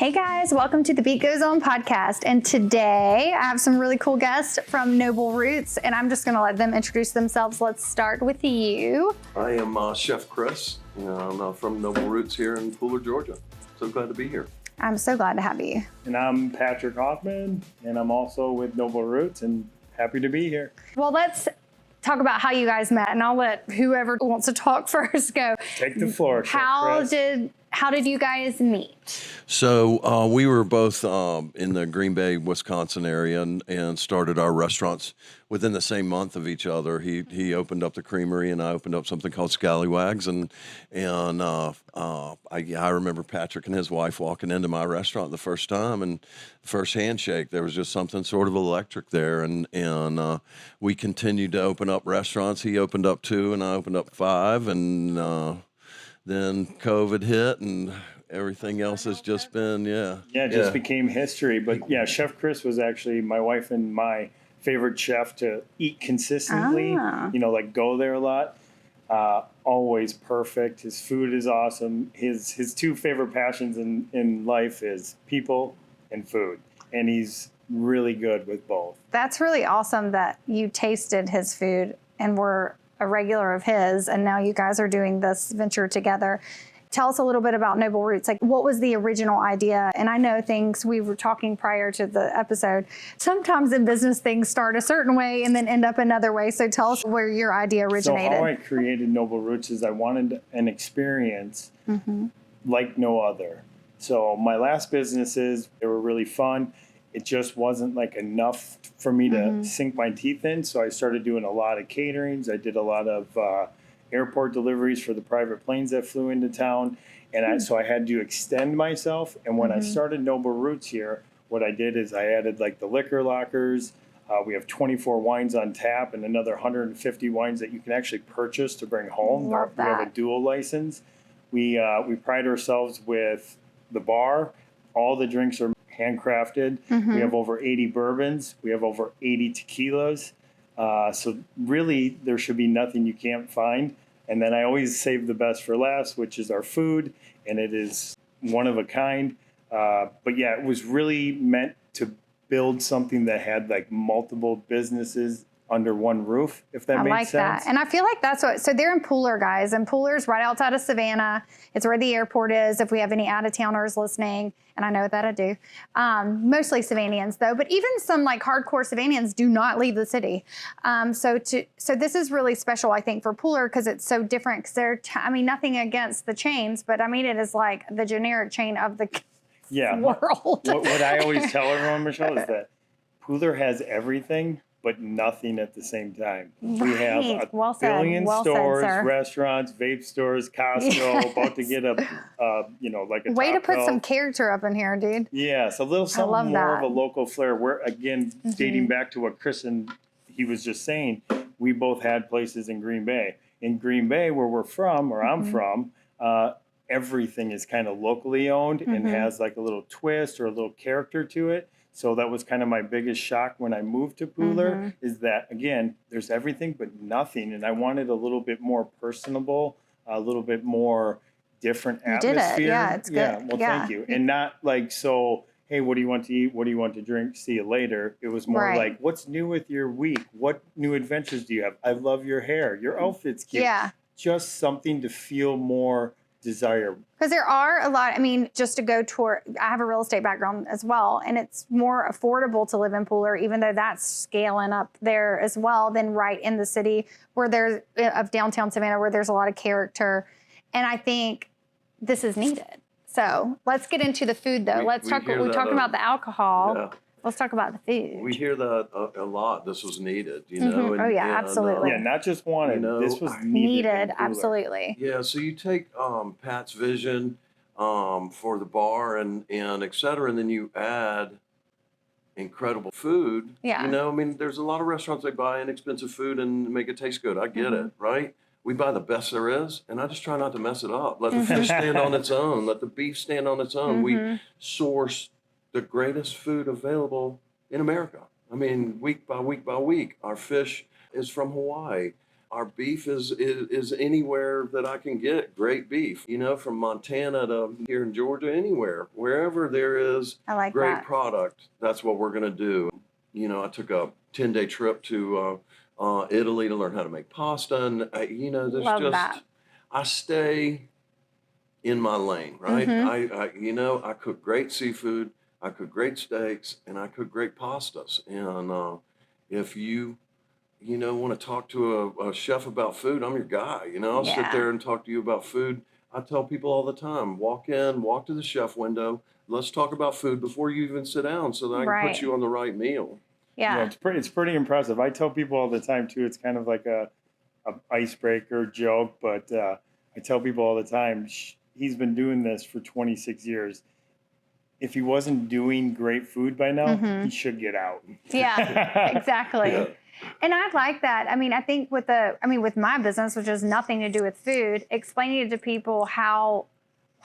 Hey guys, welcome to the Beet Goes On Podcast. And today I have some really cool guests from Noble Roots, and I'm just going to let them introduce themselves. Let's start with you. I am Chef Chris. I'm from Noble Roots here in Pooler, Georgia. So glad to be here. I'm so glad to have you. And I'm Patrick Hoffman, and I'm also with Noble Roots, and happy to be here. Well, let's talk about how you guys met, and I'll let whoever wants to talk first go. Take the floor, Chef Chris. How did you guys meet? So we were both in the Green Bay, Wisconsin area and started our restaurants within the same month of each other. He opened up the creamery and I opened up something called Scallywags. And I remember Patrick and his wife walking into my restaurant the first time, and the first handshake, there was just something sort of electric there. And we continued to open up restaurants. He opened up 2 and I opened up 5. And then COVID hit and everything else has just been, just became history. But yeah, Chef Chris was actually my wife and my favorite chef to eat consistently, like go there a lot. Always perfect. His food is awesome. His 2 favorite passions in life is people and food. And he's really good with both. That's really awesome that you tasted his food and were a regular of his, and now you guys are doing this venture together. Tell us a little bit about Noble Roots. Like, what was the original idea? And I know things, we were talking prior to the episode, sometimes in business things start a certain way and then end up another way. So tell us where your idea originated. So how I created Noble Roots is I wanted an experience like no other. So my last businesses, they were really fun. It just wasn't like enough for me to sink my teeth in. So I started doing a lot of caterings. I did a lot of airport deliveries for the private planes that flew into town. And so I had to extend myself. And when I started Noble Roots here, what I did is I added like the liquor lockers. We have 24 wines on tap and another 150 wines that you can actually purchase to bring home. Love that. We have a dual license. We pride ourselves with the bar. All the drinks are handcrafted. We have over 80 bourbons. We have over 80 tequilas. So really, there should be nothing you can't find. And then I always save the best for last, which is our food. And it is one of a kind. But yeah, it was really meant to build something that had like multiple businesses under one roof, if that makes sense. I like that. And I feel like that's what, so they're in Pooler, guys, and Pooler's right outside of Savannah. It's where the airport is, if we have any out-of-towners listening, and I know that I do. Mostly Savannians, though, but even some like hardcore Savannians do not leave the city. So this is really special, I think, for Pooler because it's so different. Because nothing against the chains, but I mean, it is like the generic chain of the world. What I always tell everyone, Michelle, is that Pooler has everything, but nothing at the same time. Right. We have a billion stores, restaurants, vape stores, Costco, about to get a way to put some character up in here, dude. Yes, a little something more of a local flair. We're, again, dating back to what Chris and he was just saying, we both had places in Green Bay. In Green Bay, where we're from, or I'm from, everything is kind of locally owned and has like a little twist or a little character to it. So that was kind of my biggest shock when I moved to Pooler is that, again, there's everything but nothing. And I wanted a little bit more personable, a little bit more different atmosphere. You did it. Yeah, it's good. Yeah, well, thank you. And not like, so, hey, what do you want to eat? What do you want to drink? See you later. It was more like, what's new with your week? What new adventures do you have? I love your hair. Your outfit's cute. Yeah. Just something to feel more desire. Because there are a lot, just to go tour, I have a real estate background as well, and it's more affordable to live in Pooler, even though that's scaling up there as well, than right in the city of downtown Savannah, where there's a lot of character. And I think this is needed. So let's get into the food, though. We're talking about the alcohol. Yeah. Let's talk about the food. We hear that a lot. This was needed, know. And, absolutely. Not just wanted. This was needed. Absolutely. Yeah. So you take Pat's vision for the bar and et cetera, and then you add incredible food. Yeah. There's a lot of restaurants they buy inexpensive food and make it taste good. I get it, right? We buy the best there is, and I just try not to mess it up. Let the fish stand on its own. Let the beef stand on its own. We source the greatest food available in America. Week by week by week. Our fish is from Hawaii. Our beef is anywhere that I can get great beef, from Montana to here in Georgia, anywhere, wherever there is great product, that's what we're going to do. I took a 10-day trip to Italy to learn how to make pasta. And, I stay in my lane, right? I cook great seafood, I cook great steaks, and I cook great pastas. And if you want to talk to a chef about food, I'm your guy. I'll sit there and talk to you about food. I tell people all the time, walk to the chef window. Let's talk about food before you even sit down so that I can put you on the right meal. Yeah, it's pretty impressive. I tell people all the time too, it's kind of like a icebreaker joke, but I tell people all the time, he's been doing this for 26 years. If he wasn't doing great food by now, he should get out. Yeah, exactly. Yeah. And I like that. I mean, I think with my business, which has nothing to do with food, explaining to people how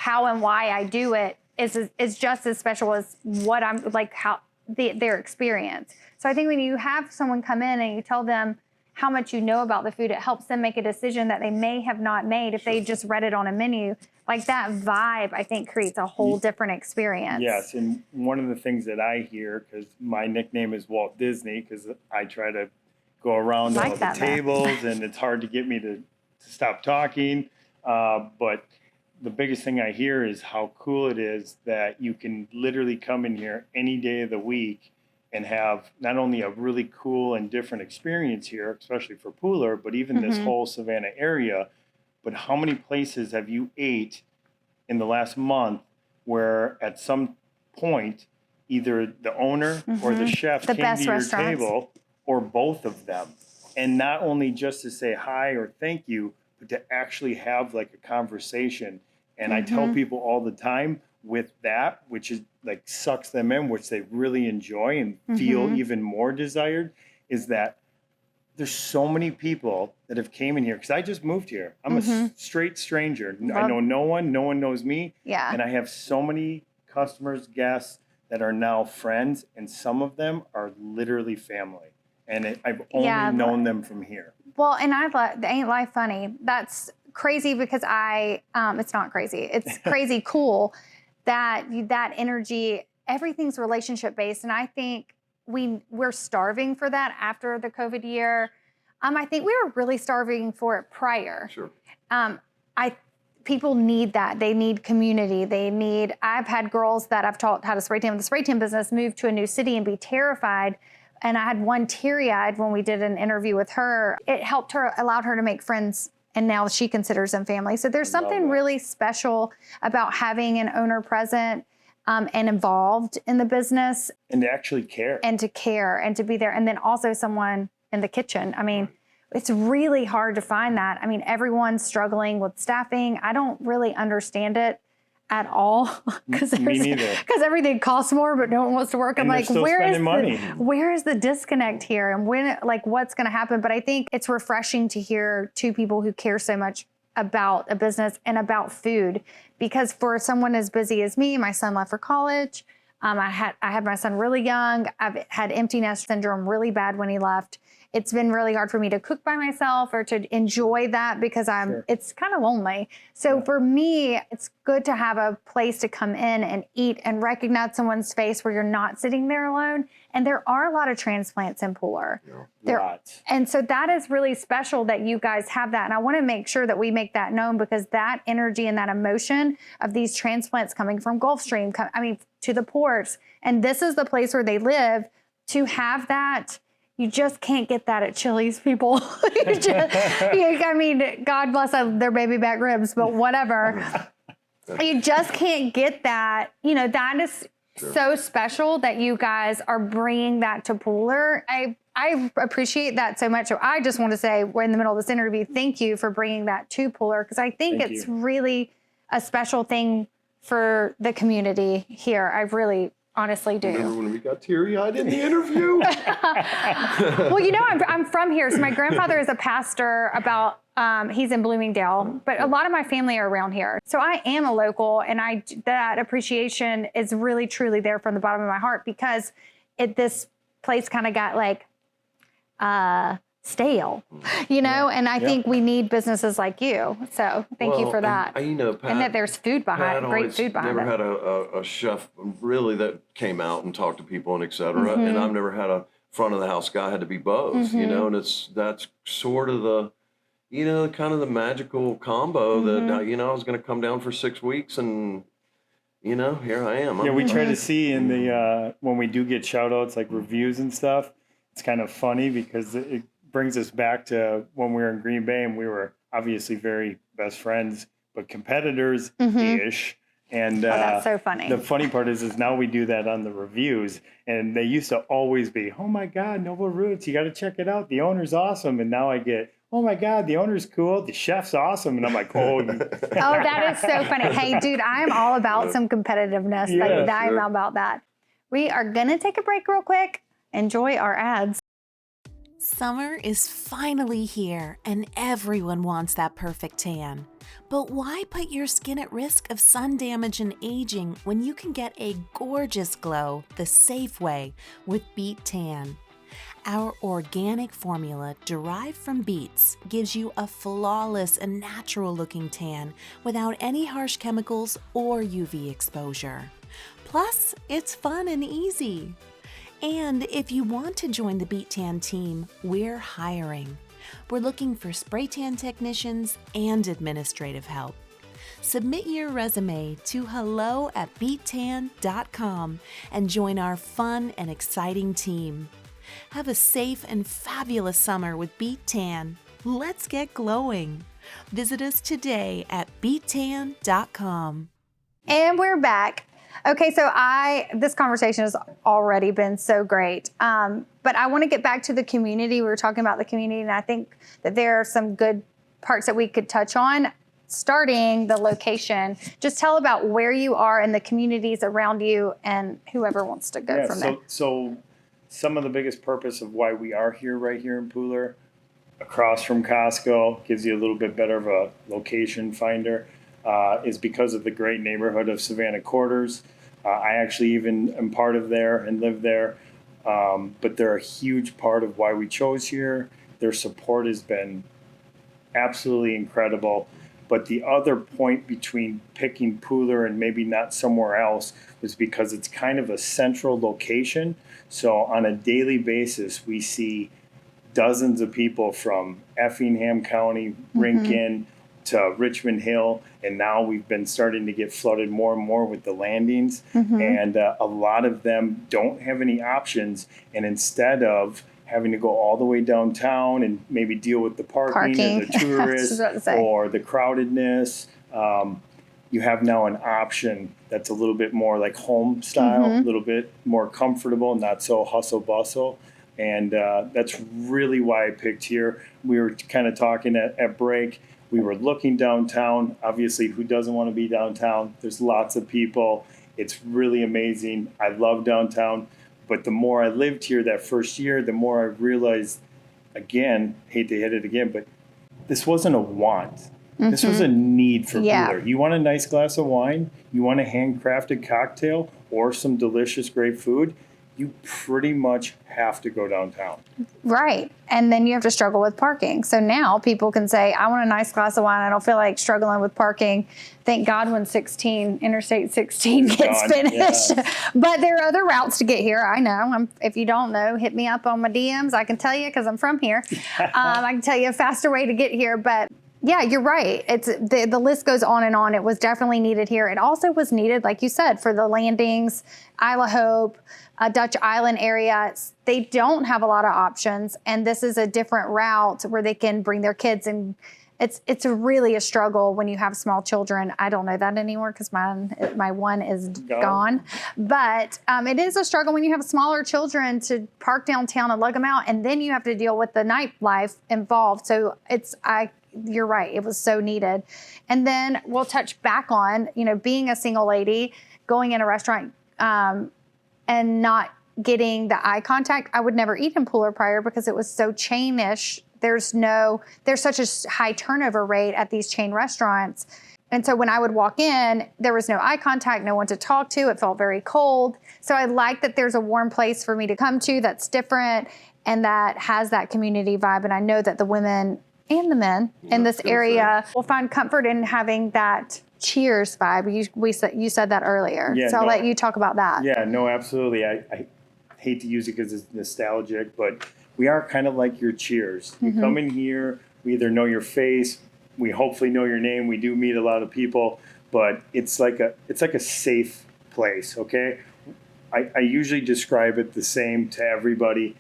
and why I do it is just as special as what I'm like, how their experience. So I think when you have someone come in and you tell them how much you know about the food, it helps them make a decision that they may have not made if they just read it on a menu. Like that vibe, I think, creates a whole different experience. Yes, and one of the things that I hear, because my nickname is Walt Disney, because I try to go around all the tables, and it's hard to get me to stop talking. But the biggest thing I hear is how cool it is that you can literally come in here any day of the week and have not only a really cool and different experience here, especially for Pooler, but even this whole Savannah area. But how many places have you ate in the last month where at some point either the owner or the chef came to your table, or both of them? And not only just to say hi or thank you, but to actually have like a conversation. And I tell people all the time, with that, which is like sucks them in, which they really enjoy and feel even more desired, is that there's so many people that have came in here, because I just moved here. I'm a straight stranger. I know no one knows me. Yeah. And I have so many customers, guests that are now friends, and some of them are literally family. And I've only known them from here. Well, and ain't life funny? That's crazy, because it's not crazy. It's crazy cool that energy, everything's relationship based. And I think we're starving for that after the COVID year. I think we were really starving for it prior. Sure. People need that. They need community. I've had girls that I've taught how to spray tan with the spray tan business move to a new city and be terrified. And I had one teary-eyed when we did an interview with her. It helped her, allowed her to make friends, and now she considers them family. So there's something really special about having an owner present and involved in the business. And to actually care. And to care and to be there. And then also someone in the kitchen. I mean, it's really hard to find that. I mean, everyone's struggling with staffing. I don't really understand it at all, because everything costs more, but no one wants to work. I'm like, where is the disconnect here, and what's going to happen? But I think it's refreshing to hear two people who care so much about a business and about food, because for someone as busy as me, my son left for college. I had my son really young. I've had empty nest syndrome really bad when he left. It's been really hard for me to cook by myself or to enjoy that, because it's kind of lonely. So for me, it's good to have a place to come in and eat and recognize someone's face where you're not sitting there alone. And there are a lot of transplants in Pooler. And so that is really special that you guys have that. And I want to make sure that we make that known, because that energy and that emotion of these transplants coming from Gulfstream, to the ports, and this is the place where they live, to have that. You just can't get that at Chili's, people. God bless their baby back ribs, but whatever. You just can't get that. That is so special that you guys are bringing that to Pooler. I appreciate that so much. So I just want to say, we're in the middle of this interview, thank you for bringing that to Pooler, because I think it's really a special thing for the community here. I really honestly do. Remember when we got teary-eyed in the interview? Well, I'm from here. So my grandfather is a pastor he's in Bloomingdale, but a lot of my family are around here. So I am a local, and that appreciation is really, truly there from the bottom of my heart, because this place kind of got stale, and I think we need businesses like you. So thank you for that. And, Pat, and that there's food behind, great food behind it. Never had a chef really that came out and talked to people and et cetera. And I've never had a front of the house guy. Had to be both, and that's sort of the, kind of the magical combo that, I was going to come down for 6 weeks and, here I am. Yeah, we try to see in the, when we do get shout outs, like reviews and stuff, it's kind of funny because it brings us back to when we were in Green Bay and we were obviously very best friends, but competitors-ish. And that's so funny. The funny part is now we do that on the reviews, and they used to always be, oh my God, Noble Roots, you got to check it out. The owner's awesome. And now I get, oh my God, the owner's cool. The chef's awesome. And I'm like, oh. That is so funny. Hey, dude, I'm all about some competitiveness. I'm all about that. We are going to take a break real quick. Enjoy our ads. Summer is finally here, and everyone wants that perfect tan. But why put your skin at risk of sun damage and aging when you can get a gorgeous glow the safe way with Beet Tan? Our organic formula derived from beets gives you a flawless and natural-looking tan without any harsh chemicals or UV exposure. Plus, it's fun and easy. And if you want to join the Beet Tan team, we're hiring. We're looking for spray tan technicians and administrative help. Submit your resume to hello@beettan.com and join our fun and exciting team. Have a safe and fabulous summer with Beet Tan. Let's get glowing. Visit us today at beettan.com. And we're back. Okay, so this conversation has already been so great. But I want to get back to the community. We were talking about the community, and I think that there are some good parts that we could touch on. Starting the location, just tell about where you are and the communities around you and whoever wants to go from there. So some of the biggest purpose of why we are here right here in Pooler, across from Costco, gives you a little bit better of a location finder, is because of the great neighborhood of Savannah Quarters. I actually even am part of there and live there. But they're a huge part of why we chose here. Their support has been absolutely incredible. But the other point between picking Pooler and maybe not somewhere else was because it's kind of a central location. So on a daily basis, we see dozens of people from Effingham County, Rincon, to Richmond Hill, and now we've been starting to get flooded more and more with the landings, and a lot of them don't have any options, and instead of having to go all the way downtown and maybe deal with the parking. Or the tourists or the crowdedness, you have now an option that's a little bit more like home style, a little bit more comfortable, not so hustle bustle. And that's really why I picked here. We were kind of talking at break. We were looking downtown. Obviously, who doesn't want to be downtown? There's lots of people. It's really amazing. I love downtown. But the more I lived here that first year, the more I realized, again, hate to hit it again, but this wasn't a want. This was a need for Pooler. You want a nice glass of wine? You want a handcrafted cocktail or some delicious great food? You pretty much have to go downtown. Right. And then you have to struggle with parking. So now people can say, I want a nice glass of wine. I don't feel like struggling with parking. Thank God when Interstate 16 gets finished. Yeah. But there are other routes to get here. I know. If you don't know, hit me up on my DMs. I can tell you because I'm from here. I can tell you a faster way to get here. But yeah, you're right. It's the list goes on and on. It was definitely needed here. It also was needed, like you said, for the landings, Isle of Hope, Dutch Island area. They don't have a lot of options, and this is a different route where they can bring their kids. And it's really a struggle when you have small children. I don't know that anymore because my one is gone. But it is a struggle when you have smaller children to park downtown and lug them out, and then you have to deal with the nightlife involved. So you're right. It was so needed. And then we'll touch back on, being a single lady, going in a restaurant and not getting the eye contact. I would never eat in Pooler prior because it was so chainish. There's such a high turnover rate at these chain restaurants. And so when I would walk in, there was no eye contact, no one to talk to. It felt very cold. So I like that there's a warm place for me to come to that's different. and that has that community vibe. And I know that the women and the men in this area will find comfort in having that cheers vibe. You said that earlier. Yeah, so I'll let you talk about that. Yeah, no, absolutely. I hate to use it because it's nostalgic, but we are kind of like your cheers. You come in here, we either know your face, we hopefully know your name. We do meet a lot of people, but it's like a safe place, okay? I usually describe it the same to everybody.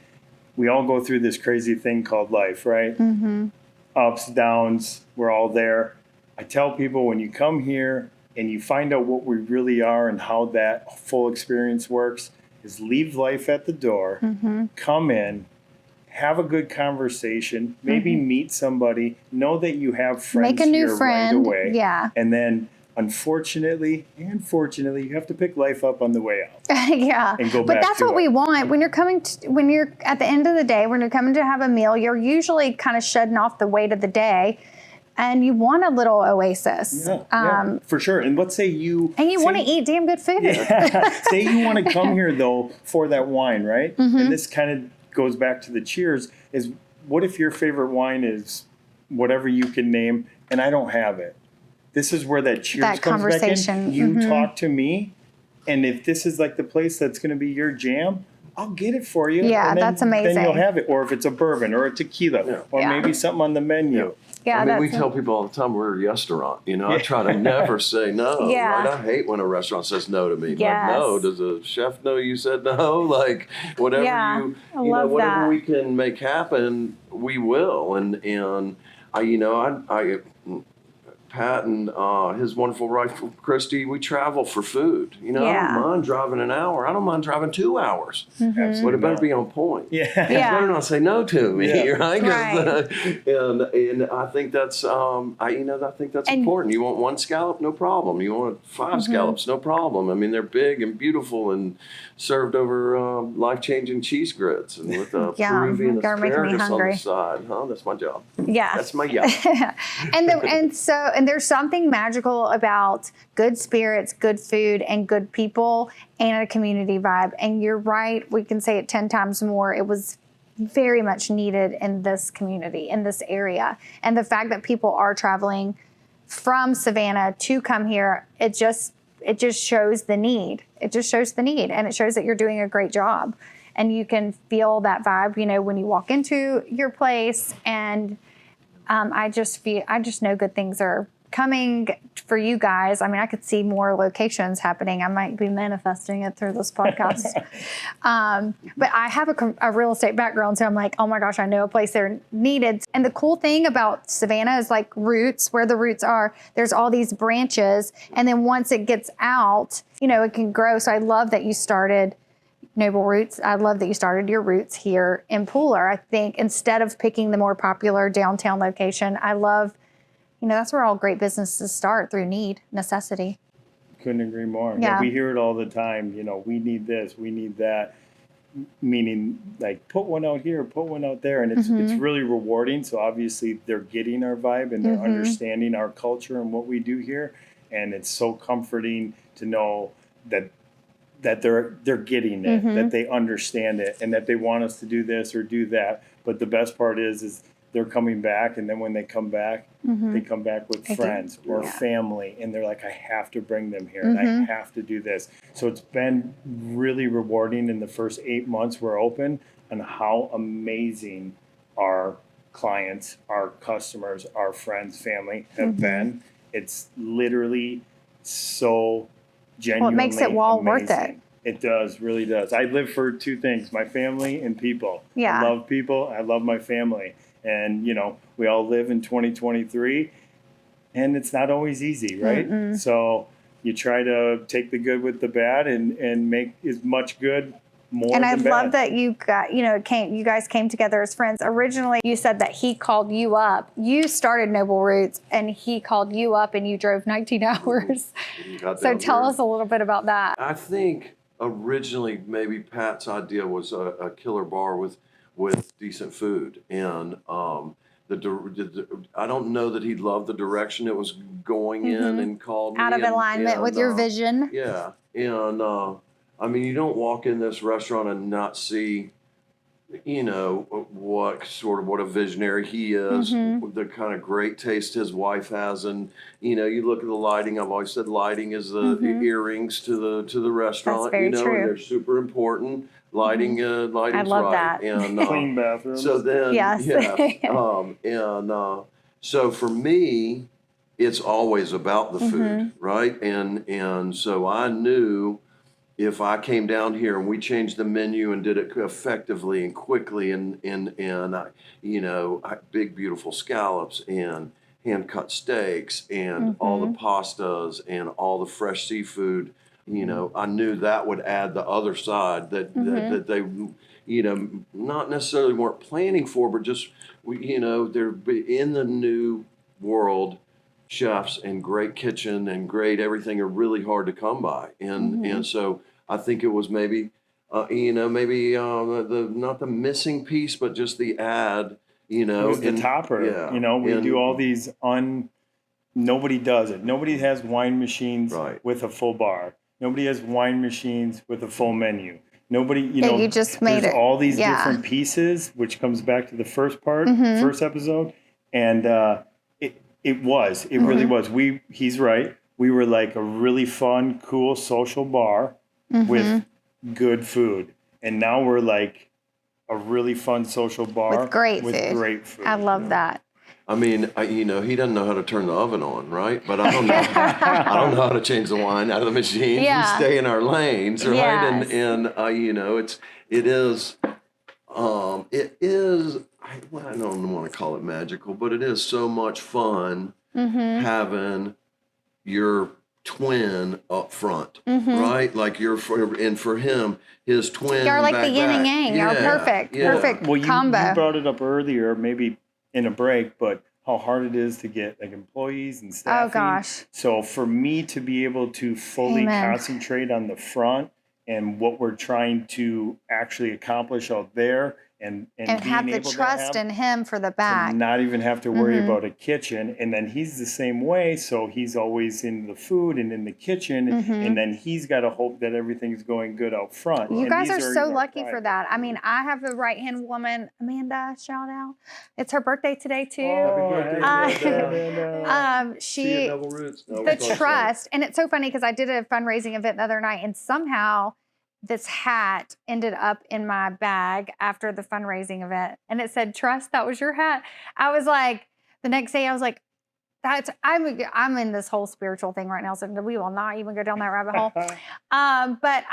We all go through this crazy thing called life, right? Ups, downs, we're all there. I tell people when you come here and you find out what we really are and how that full experience works, is leave life at the door, come in, have a good conversation, maybe meet somebody, know that you have friends Make a new here friend. right away. Yeah. And then unfortunately and fortunately, you have to pick life up on the way out. Yeah. And go but back that's to what it. we want. When you're at the end of the day, when you're coming to have a meal, you're usually kind of shedding off the weight of the day. And you want a little oasis. Yeah, for sure. And let's say you want to eat damn good food. Say you want to come here though for that wine, right? And this kind of goes back to the cheers. Is what if your favorite wine is whatever you can name, and I don't have it? This is where that cheers That comes conversation. back in. You talk to me, and if this is like the place that's going to be your jam, I'll get it for you. Yeah, and then, that's amazing. Then you'll have it, or if it's a bourbon or a tequila, or maybe something on the menu. Yeah, I mean, we tell people all the time we're a restaurant. You know, I try to never say no. Yeah. Right? I hate when a restaurant says no to me. Yes. Like, no, does a chef know you said no? Like, whatever Yeah, you I know, love whatever that. we can make happen, we will. And I Pat and his wonderful wife, Christy, we travel for food. You know, I Yeah. don't mind driving an hour. I don't mind driving 2 hours. Absolutely. But it better be on point. Yeah. You better not say no to me, Yeah. right? 'Cause, Right. and I think that's I think that's important. You want 1 scallop, no problem. You want 5 scallops, no problem. I mean, they're big and beautiful and served over life-changing cheese grits and with Peruvian you're making me asparagus on hungry. the side. Huh? That's my job. Yeah. That's my job. And there's something magical about good spirits, good food, and good people, and a community vibe. And you're right, we can say it 10 times more. It was very much needed in this community, in this area. And the fact that people are traveling from Savannah to come here, it just shows the need. It just shows the need, and it shows that you're doing a great job. And you can feel that vibe, you know, when you walk into your place. And I just know good things are coming for you guys. I mean, I could see more locations happening. I might be manifesting it through this podcast. But I have a real estate background, so I'm like, oh my gosh, I know a place they're needed. And the cool thing about Savannah is like roots, where the roots are, there's all these branches. And then once it gets out, you know, it can grow. So I love that you started Noble Roots. I love that you started your roots here in Pooler. I think instead of picking the more popular downtown location, I love, you know, that's where all great businesses start, through necessity. Couldn't agree more. Yeah. We hear it all the time. You know, we need this, we need that. Meaning, like, put one out here, put one out there, and it's really rewarding. So obviously, they're getting our vibe and they're understanding our culture and what we do here, and it's so comforting to know that they're getting it, that they understand it, and that they want us to do this or do that. But the best part is they're coming back, and then when they come back, they come back with friends or family, and they're like, I have to bring them here, and I have to do this. So it's been really rewarding in the first 8 months we're open, on how amazing our clients, our customers, our friends, family have been. It's literally so genuinely Well, it makes it well worth amazing. it. It does, really does. I live for 2 things, my family and people. Yeah. I love people. I love my family. And, you know, we all live in 2023, and it's not always easy, right? So you try to take the good with the bad and make as much good more And than I bad. love that you guys came together as friends. Originally, you said that he called you up. You started Noble Roots, and he called you up, and you drove 19 hours. So tell us a little bit about that. I think originally maybe Pat's idea was a killer bar with decent food, and I don't know that he loved the direction it was going in, and called me Out of alignment with your vision. Yeah, and I mean, you don't walk in this restaurant and not see you know, what a visionary he is, the kind of great taste his wife has, and you know, you look at the lighting. I've always said lighting is the earrings to the restaurant. That's very you know, true. and they're super important. Lighting's I love right. that. And Clean bathrooms. so then, Yes. so for me, it's always about the food, right? And so I knew if I came down here and we changed the menu and did it effectively and quickly and you know, big beautiful scallops and hand cut steaks and all the pastas and all the fresh seafood, you know, I knew that would add the other side that they, you know, not necessarily weren't planning for, but just, you know, they're in the new world. Chefs and great kitchen and great everything are really hard to come by, and so I think it was maybe you know, maybe the not the missing piece, but just the add, you know, It was the topper. Yeah, You know, we do all these nobody does it. Nobody has wine machines Right. with a full bar. Nobody has wine machines with a full menu. Nobody, you know, you just made there's it. all these Yeah. different pieces, which comes back to the first part, first episode, and it really was. He's right. We were like a really fun, cool social bar with good food, and now we're like a really fun social bar With great food. great food. I love that. I mean, you know, he doesn't know how to turn the oven on, right? But I don't know. I don't know how to change the wine out of the machine. Yeah. We stay in our lanes, right? Yes. And you know, it is. I don't want to call it magical, but it is so much fun having your twin up front, right? Like for him, his twin. You're like back the yin and back. yang. You're perfect. Yeah. Perfect Well, you combo. brought it up earlier, maybe in a break, but how hard it is to get like employees and staffing. Oh, gosh. So for me to be able to fully Amen. concentrate on the front and what we're trying to actually accomplish out there, and and being have the able to trust have, in him for the to back. not even have to worry about a kitchen. And then he's the same way, so he's always in the food and in the kitchen, and then he's got to hope that everything's going good out front. You And guys these are in so our lucky for private. that. I mean, I have a right-hand woman, Amanda, shout out. It's her birthday today too. She Double roots. No, the sorry. trust, and it's so funny because I did a fundraising event the other night, and somehow this hat ended up in my bag after the fundraising event, and it said "Trust." That was your hat. I was like, the next day, I was like, I'm in this whole spiritual thing right now, so we will not even go down that rabbit hole. But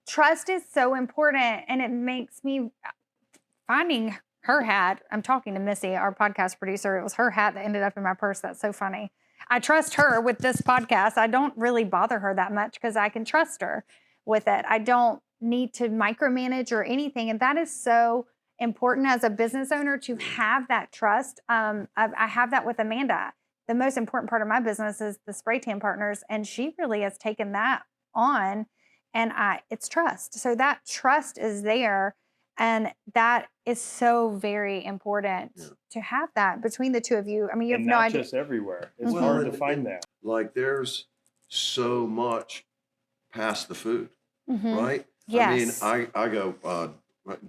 trust is so important, and it makes me finding her hat. I'm talking to Missy, our podcast producer. It was her hat that ended up in my purse. That's so funny. I trust her with this podcast. I don't really bother her that much because I can trust her with it. I don't need to micromanage or anything. And that is so important as a business owner to have that trust. I have that with Amanda. The most important part of my business is the spray tan partners. And she really has taken that on, and it's trust. So that trust is there. And that is so very important to have that between the two of you. I mean, you have And no not idea. just everywhere. It's hard to find that. Like there's so much past the food, right? Yes. I mean, I go,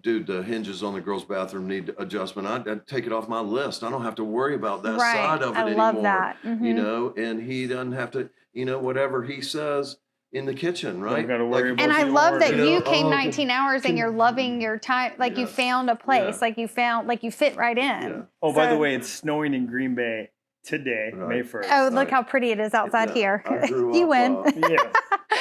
dude, the hinges on the girls' bathroom need adjustment. I'd take it off my list. I don't have to worry about that Right. side of it I anymore. love that. You know, and he doesn't have to, you know, whatever he says in the kitchen, right? Don't gotta worry about And I the love that order. you know, came oh, 19 hours and you're loving your time. Like you found a place, like you fit right in. Yeah. Oh, by the So- way, it's snowing in Green Bay today, Right. May 1st. Oh, look how pretty it is outside here. I grew You up, win. Yeah.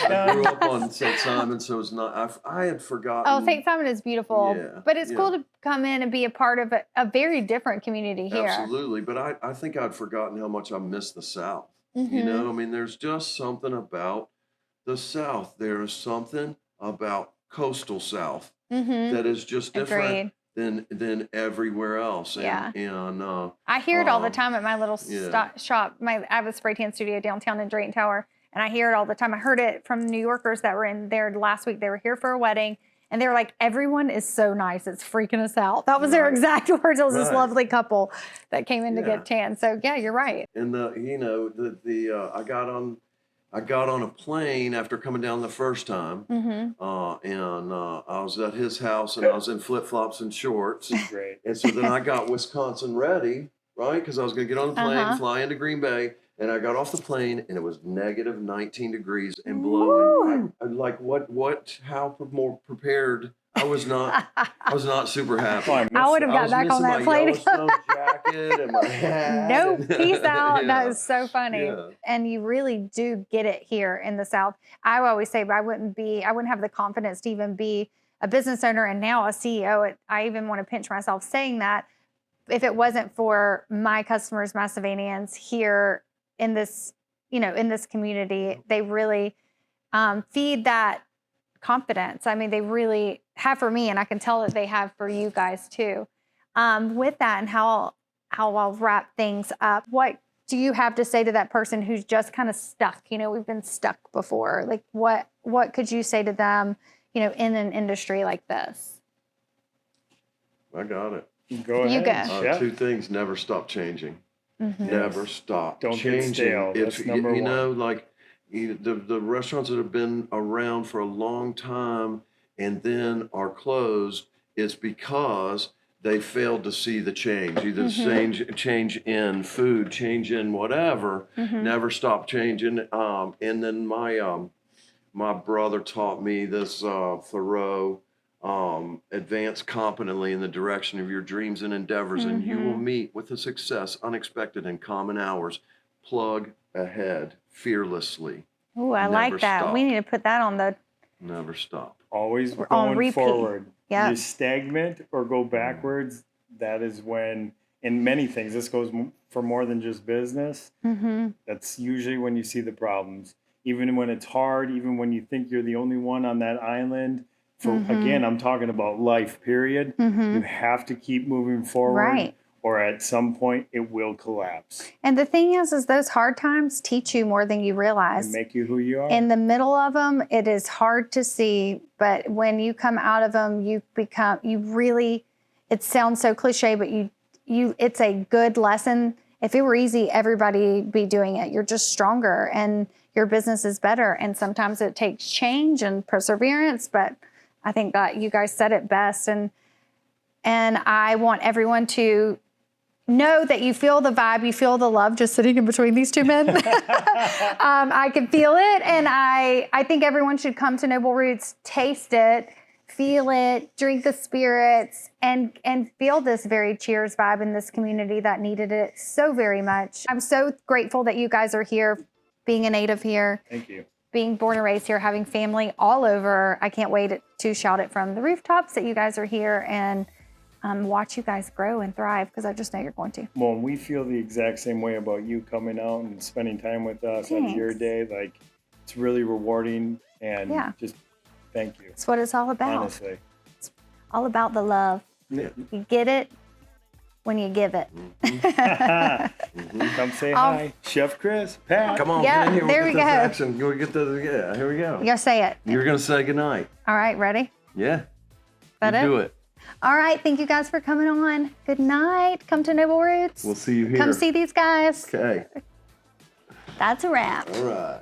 I grew up on St. Simon, so it's not. I had forgotten. Oh, St. Simon is beautiful, Yeah, but it's cool yeah. to come in and be a part of a very different community here. Absolutely, but I think I'd forgotten how much I miss the South. Mm-hmm. You know, I mean, there's just something about the South. There's something about coastal South that is just different than everywhere else. And I hear it all the time at my little yeah. shop. I have a spray tan studio downtown in Drayton Tower, and I hear it all the time. I heard it from New Yorkers that were in there last week. They were here for a wedding, and they were like, everyone is so nice. It's freaking us out. That was their exact words. It was this lovely couple that came in to get tan. So, yeah, you're right. And I I got on a plane after coming down the first time, Mm-hmm. and I was at his house, and I was in flip-flops and shorts. Great. And so then I got Wisconsin ready, right? Because I was going to get on the plane, fly into Green Bay, and I got off the plane, and it was negative 19 degrees and blowing. I'm like, how more prepared? I was not super happy. I would have got back on that plane. Yellowstone jacket and my hat. Nope, peace out. Yeah. That is so funny. Yeah. And you really do get it here in the South. I always say, but I wouldn't have the confidence to even be a business owner and now a CEO. I even want to pinch myself saying that if it wasn't for my customers, my Savannahans here in this, in this community, they really feed that confidence. I mean, they really have for me, and I can tell that they have for you guys too. With that, and how I'll wrap things up, what do you have to say to that person who's just kind of stuck? We've been stuck before. Like, what could you say to them, in an industry like this? I got it. Go ahead. You go. Chef. Two things: never stop changing. Mm-hmm. Never stop Don't get changing. stale. That's number one. Like the restaurants that have been around for a long time and then are closed, it's because they failed to see the change. Either change in food, change in whatever. Never stop changing. And then my brother taught me this Thoreau. Advance competently in the direction of your dreams and endeavors, and you will meet with a success unexpected in common hours. Plug ahead fearlessly. Oh, I like that. Stop. We need to put that on the Never stop. Always on going repeat. forward. Yeah. You stagnate or go backwards, that is when, in many things, this goes for more than just business. That's usually when you see the problems. Even when it's hard, even when you think you're the only one on that island. Again, I'm talking about life, period. You have to keep moving forward, Right. or at some point it will collapse And the thing is those hard times teach you more than you realize. and make you who you are. In the middle of them, it is hard to see, but when you come out of them, it sounds so cliche, but it's a good lesson. If it were easy, everybody'd be doing it. You're just stronger and your business is better. And sometimes it takes change and perseverance, but I think that you guys said it best. And I want everyone to know that you feel the vibe, you feel the love just sitting in between these two men. I can feel it. And I think everyone should come to Noble Roots, taste it, feel it, drink the spirits, and feel this very cheers vibe in this community that needed it so very much. I'm so grateful that you guys are here, being a native here. Thank you. Being born and raised here, having family all over. I can't wait to shout it from the rooftops that you guys are here and watch you guys grow and thrive, because I just know you're going to. Well, we feel the exact same way about you coming out and spending time with us out of your day. Like, it's really rewarding, and just thank you. It's what it's all about. Honestly. It's all about the love. Yeah. You get it when you give it. Come say hi. Chef Chris, Pat. Come on, Yeah, get in here. there We'll we get this go. action. We'll get the, here we go. You gotta say it. You're going to say goodnight. All right, ready? Yeah. That You it? do it. All right, thank you guys for coming on. Good night. Come to Noble Roots. We'll see you here. Come see these guys. Okay. That's a wrap. All right.